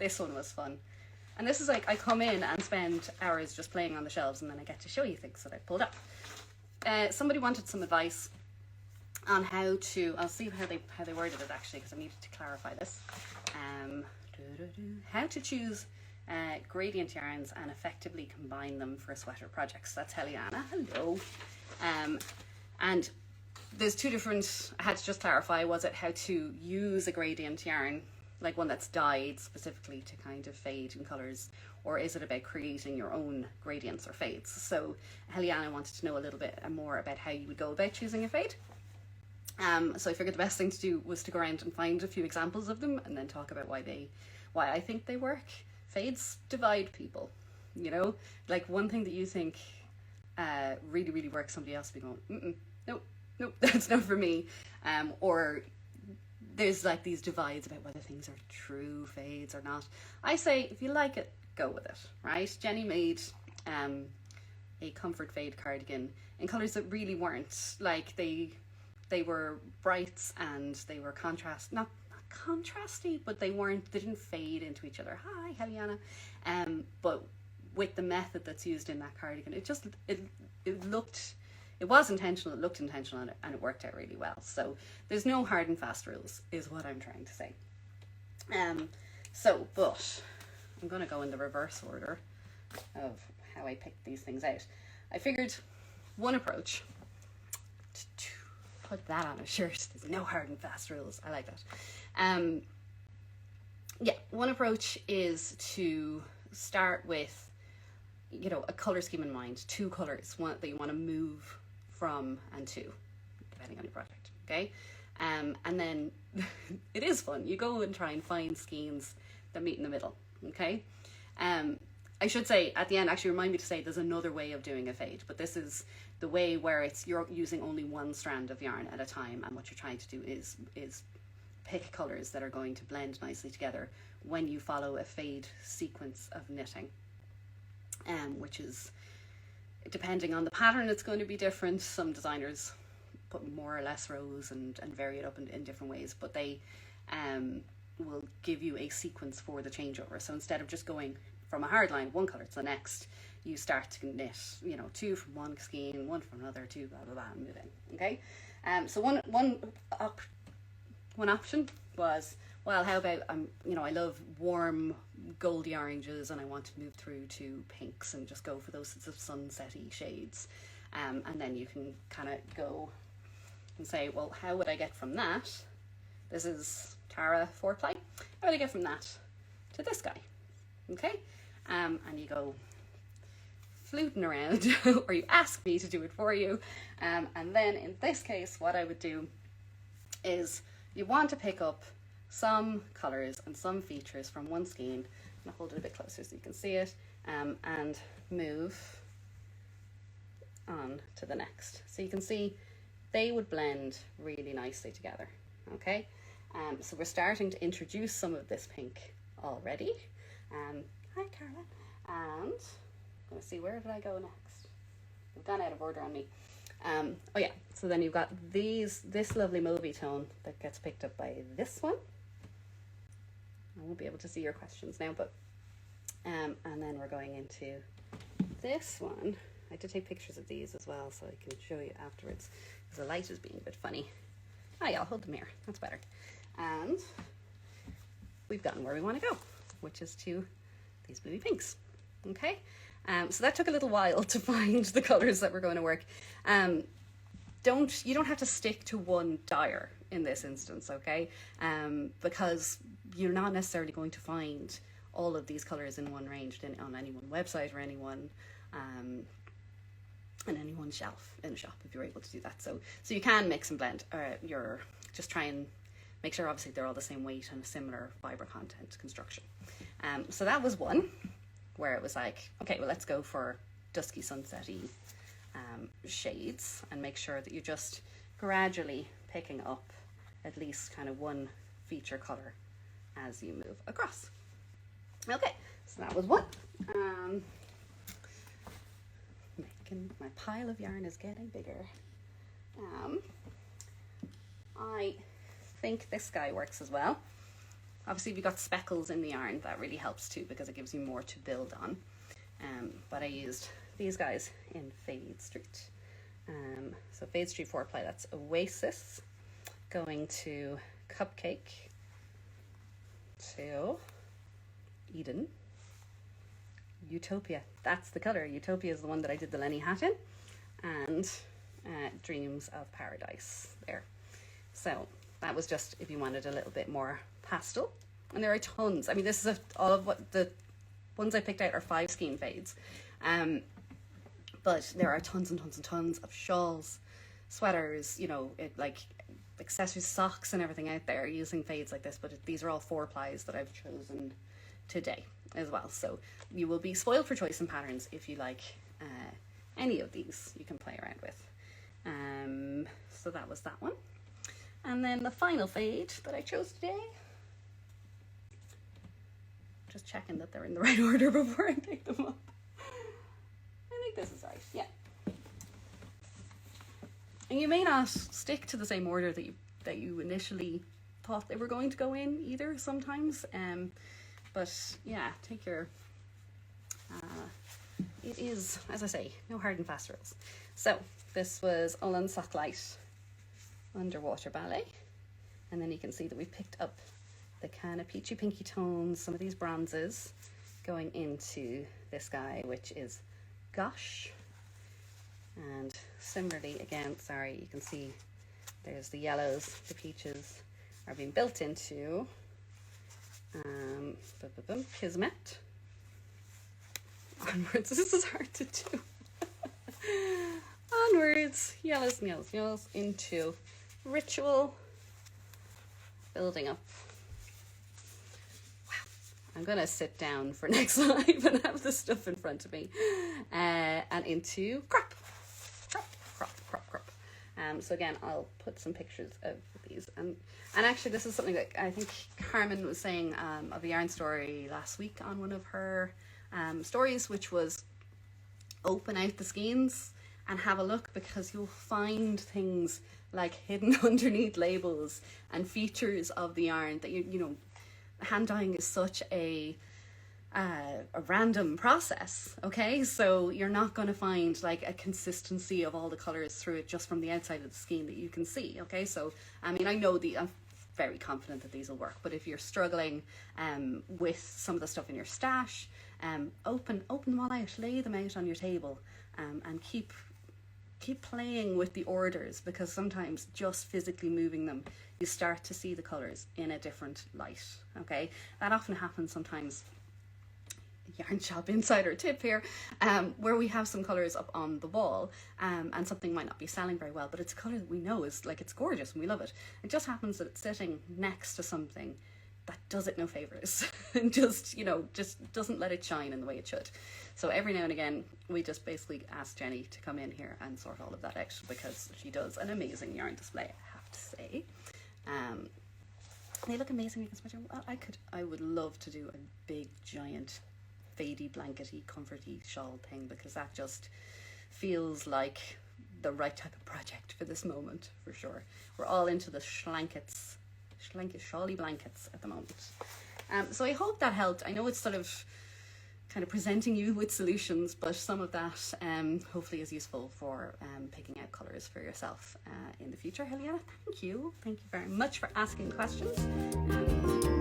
this one was fun. And this is like, I come in and spend hours just playing on the shelves, and then I get to show you things that I pulled up. Somebody wanted some advice on how to, I'll see how they worded it actually, because I needed to clarify this. How to choose gradient yarns and effectively combine them for sweater projects. That's Heliana. Hello. And there's two different, I had to just clarify, was it how to use a gradient yarn, like one that's dyed specifically to kind of fade in colours, or is it about creating your own gradients or fades? So Heliana wanted to know a little bit more about how you would go about choosing a fade. So I figured the best thing to do was to go around and find a few examples of them and then talk about why I think they work. Fades divide people, you know, like one thing that you think really, really works, somebody else will be going, nope, that's not for me. Or there's like these divides about whether things are true fades or not. I say, if you like it, go with it, right? Jenny made a comfort fade cardigan in colours that really weren't, like they were brights and they were not contrasty, but they didn't fade into each other. Hi, Heliana. But with the method that's used in that cardigan, it was intentional, it looked intentional, and it worked out really well. So there's no hard and fast rules, is what I'm trying to say. But I'm going to go in the reverse order of how I picked these things out. I figured one approach, put that on a shirt, there's no hard and fast rules, I like that. Yeah, one approach is to start with, you know, a colour scheme in mind, two colours that you want to move from and to, depending on your project, okay? And then it is fun. You go and try and find skeins that meet in the middle, okay? I should say at the end, actually remind me to say there's another way of doing a fade, but this is the way where you're using only one strand of yarn at a time, and what you're trying to do is pick colours that are going to blend nicely together when you follow a fade sequence of knitting, which is, depending on the pattern, it's going to be different. Some designers put more or less rows and vary it up in different ways, but they will give you a sequence for the changeover. So instead of just going from a hard line, one colour to the next, you start to knit, you know, two from one skein, one from another, two, blah, blah, blah, and move in, okay? So one option was, well, how about, you know, I love warm goldy oranges and I want to move through to pinks and just go for those sorts of sunsetty shades. And then you can kind of go and say, well, how would I get from that? This is Tara Foreplay. How would I get from that to this guy? Okay? And you go fluting around, or you ask me to do it for you. And then in this case, what I would do is you want to pick up some colours and some features from one skein. I'll hold it a bit closer so you can see it, and move on to the next. So you can see they would blend really nicely together, okay? So we're starting to introduce some of this pink already. Hi, Caroline. And I'm going to see, where did I go next? We've gone out of order on me. Oh yeah, so then you've got this lovely mauvey tone that gets picked up by this one. I won't be able to see your questions now, but and then we're going into this one. I did take pictures of these as well, so I can show you afterwards, because the light is being a bit funny. Oh yeah, I'll hold the mirror, that's better. And we've gotten where we want to go, which is to these bluey pinks. Okay, so that took a little while to find the colors that were going to work. You don't have to stick to one dyer in this instance, okay? Because you're not necessarily going to find all of these colors in one range on any one website or any one on any one shelf in a shop, if you're able to do that. So you can mix and blend. You're just try and make sure obviously they're all the same weight and a similar fiber content construction. So that was one where it was like, okay, well, let's go for dusky sunsetty shades, and make sure that you're just gradually picking up at least kind of one feature color as you move across. Okay, so that was one. My pile of yarn is getting bigger. I think this guy works as well. Obviously if you've got speckles in the yarn, that really helps too, because it gives you more to build on. But I used these guys in Fade Street. So Fade Street 4-ply, that's Oasis, going to Cupcake, to Eden, Utopia. That's the colour. Utopia is the one that I did the Lenny hat in, and Dreams of Paradise there. So that was just if you wanted a little bit more pastel. And there are tons. I mean, this is all of what the ones I picked out are 5 skein fades. But there are tons and tons and tons of shawls, sweaters, you know, like accessories, socks and everything out there using fades like this. But these are all 4-plies that I've chosen today as well. So you will be spoiled for choice and patterns if you like any of these you can play around with. So that was that one. And then the final fade that I chose today, just checking that they're in the right order before I pick them up. I think this is right, yeah. And you may not stick to the same order that you initially thought they were going to go in either sometimes. But yeah, take your, it is, as I say, no hard and fast rules. So this was Olann Sock Lite Underwater Ballet. And then you can see that we've picked up the kind of peachy pinky tones, some of these bronzes going into this guy, which is Gosh. And similarly, again, sorry, you can see there's the yellows, the peaches are being built into Kismet. Onwards, this is hard to do. Onwards, yellows and yellows, yellows into Ritual, building up. Wow, I'm gonna sit down for next live and have the stuff in front of me. And into Crop. So again, I'll put some pictures of these. And actually, this is something that I think Carmen was saying of the yarn story last week on one of her stories, which was open out the skeins and have a look, because you'll find things like hidden underneath labels and features of the yarn that you know, hand dyeing is such a random process, okay? So you're not going to find like a consistency of all the colors through it just from the outside of the skein that you can see, okay? So I mean, I know I'm very confident that these will work, but if you're struggling with some of the stuff in your stash, open them all out, lay them out on your table, and keep playing with the orders, because sometimes just physically moving them, you start to see the colors in a different light, okay? That often happens sometimes. Yarn shop insider tip here, where we have some colors up on the wall, and something might not be selling very well, but it's a color that we know is like, it's gorgeous and we love it. It just happens that it's sitting next to something that does it no favors and just, you know, just doesn't let it shine in the way it should. So every now and again, we just basically ask Jenny to come in here and sort all of that out, because she does an amazing yarn display, I have to say. They look amazing. I would love to do a big giant fadey, blankety, comforty shawl thing, because that just feels like the right type of project for this moment, for sure. We're all into the schlankets, shawly blankets at the moment. So I hope that helped. I know it's sort of kind of presenting you with solutions, but some of that hopefully is useful for picking out colours for yourself in the future. Helena, thank you very much for asking questions.